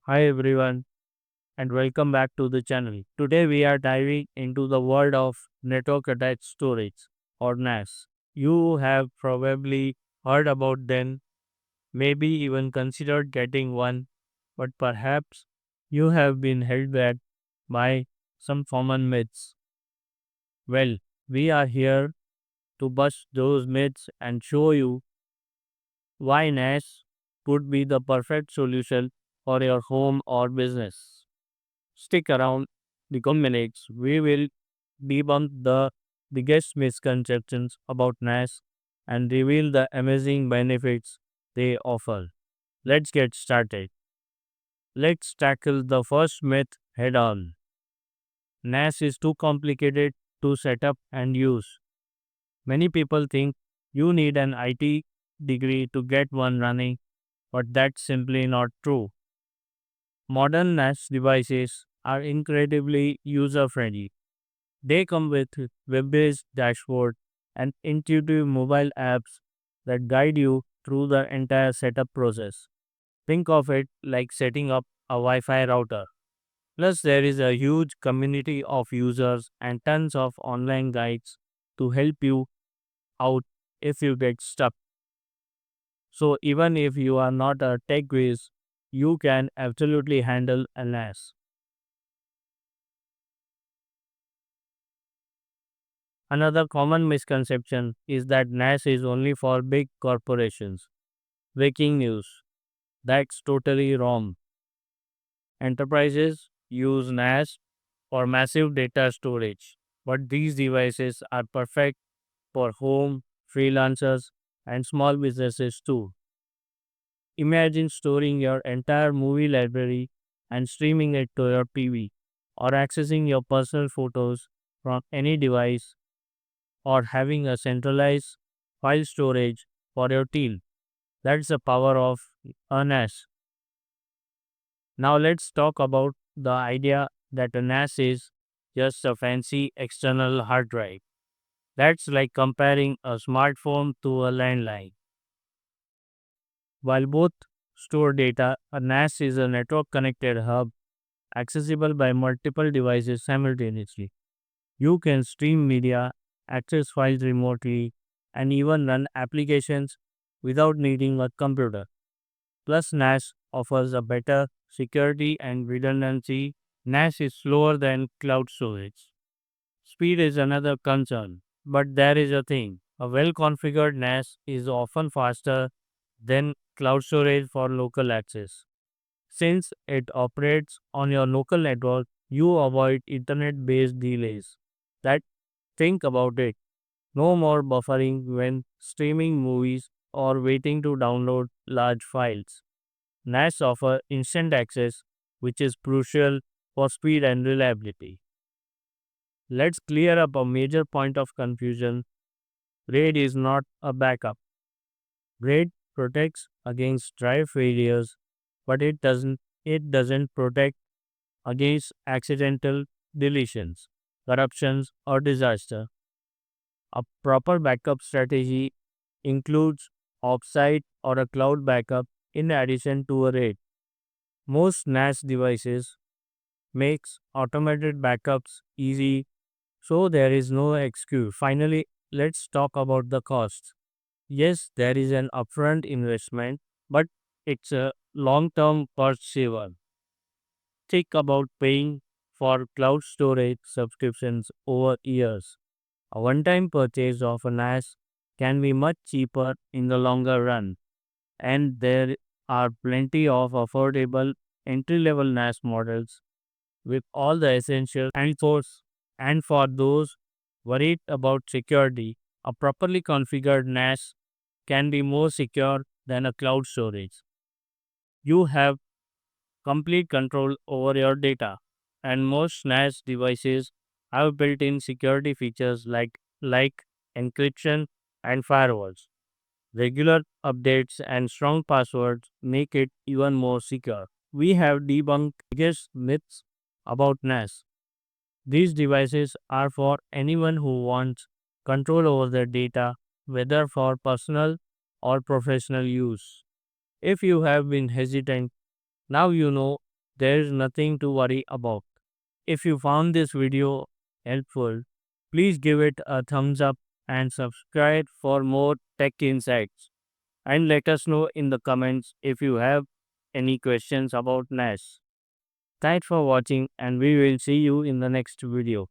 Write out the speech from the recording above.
Hi everyone and welcome back to the channel. Today we are diving into the world of network attached storage or NAS. You have probably heard about them, maybe even considered getting one, but perhaps you have been held back by some common myths. Well, we are here to bust those myths and show you why NAS could be the perfect solution for your home or business. Stick around the coming minutes. We will debunk the biggest misconceptions about NAS and reveal the amazing benefits they offer. Let's get started. Let's tackle the first myth head on. NAS is too complicated to set up and use. Many people think you need an IT degree to get one running, but that's simply not true. Modern NAS devices are incredibly user friendly. They come with web-based dashboard and intuitive mobile apps that guide you through the entire setup process. Think of it like setting up a Wi-Fi router. Plus, there is a huge community of users and tons of online guides to help you out if you get stuck. So, even if you are not a tech whiz, you can absolutely handle a NAS. Another common misconception is that NAS is only for big corporations. Breaking news. That's totally wrong. Enterprises use NAS for massive data storage, but these devices are perfect for home, freelancers, and small businesses too. Imagine storing your entire movie library and streaming it to your TV, or accessing your personal photos from any device, or having a centralized file storage for your team. That's the power of a NAS. Now let's talk about the idea that a NAS is just a fancy external hard drive. That's like comparing a smartphone to a landline. While both store data, a NAS is a network connected hub accessible by multiple devices simultaneously. You can stream media, access files remotely, and even run applications without needing a computer. Plus, NAS offers a better security and redundancy. NAS is slower than cloud storage. Speed is another concern, but there is a thing. A well configured NAS is often faster than cloud storage for local access. Since it operates on your local network, you avoid internet based delays. That think about it. No more buffering when streaming movies or waiting to download large files. NAS offer instant access, which is crucial for speed and reliability. Let's clear up a major point of confusion. RAID is not a backup. RAID protects against drive failures, but it doesn't protect against accidental deletions, corruptions, or disaster. A proper backup strategy includes offsite or a cloud backup in addition to a RAID. Most NAS devices makes automated backups easy, so there is no excuse. Finally, let's talk about the costs. Yes, there is an upfront investment, but it's a long-term cost saver. Think about paying for cloud storage subscriptions over years. A one-time purchase of a NAS can be much cheaper in the longer run, and there are plenty of affordable entry-level NAS models with all the essentials and force. And for those worried about security, a properly configured NAS can be more secure than a cloud storage. You have complete control over your data, and most NAS devices have built-in security features like encryption and firewalls. Regular updates and strong passwords make it even more secure. We have debunked biggest myths about NAS. These devices are for anyone who wants control over their data, whether for personal or professional use. If you have been hesitant, now you know there is nothing to worry about. If you found this video helpful, please give it a thumbs up and subscribe for more tech insights. And let us know in the comments if you have any questions about NAS. Thanks for watching, and we will see you in the next video.